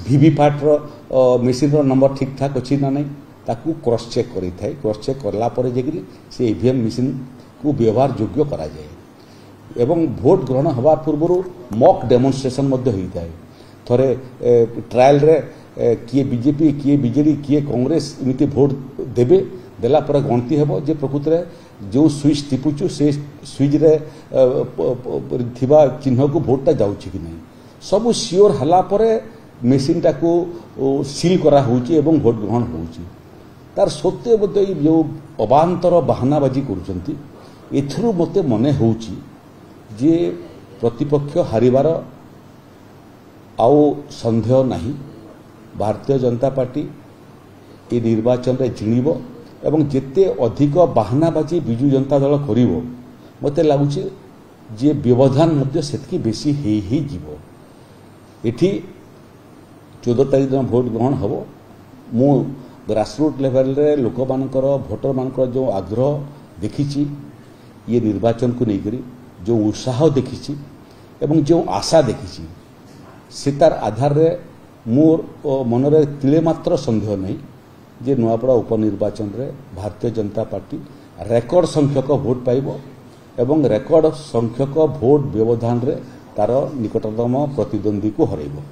ଭିଭିପାଟ୍ର ମେସିନ୍ର ନମ୍बर ଠିକ୍ ଠାକ୍ ଅଛି ନା ନାହିଁ ତାକୁ क्रॉस चेक କରିଥାଏ। क्रॉस चेक करला ପରେ जेकि से ईवीएम मशीन को व्यवहार योग्य करा जाए एवं भोट ग्रहण हवा पूर्व मॉक डेमोन्स्ट्रेशन मध्य होता है। थोड़े ट्रायल रे किए बीजेपी किए बीजेडी किए कांग्रेस इमिति भोट देबे देला पर गणति हेबो जे प्रकृत रे जो स्विच टिपुचु से स्विच रे थिबा चिन्ह को भोटटा जाउछि कि नहीं सब सियोर हला परे मेसीन टाको सील करा होउछि एवं भोट ग्रहण होउछि। तार सत्य मते जो अबांतर बहानाबाजी करूछंती एथरु मते मने होउछि जे प्रतिपक्ष हारिबार आउ संदेह नहीं। भारतीय जनता पार्टी ए निर्वाचन रे जिणिबो एवं जेते अधिक बहानाबाजी बिजु जनता दल करिवो मते लागुछि जे व्यवधान मध्य सेतकी बेसी ही जीवो। एठी 14 तारिख दिन भोट ग्रहण हबो। मु ग्रासरूट लेवल रे लोक मानकर भोटर मानकर जो आग्रह देखिछि ये निर्वाचन को लेकर जो उत्साह देखिछि एवं जो आशा देखिछि से तार आधार रे मोर मनरे तिले मात्र संदेह नहीं जे नुआपड़ा उपनिर्वाचन रे भारतीय जनता पार्टी रेकर्ड संख्यक भोट पाइबो एवं रेकर्ड संख्यक भोट व्यवधान रे तार निकटतम प्रतिद्वंदी को हरइबो।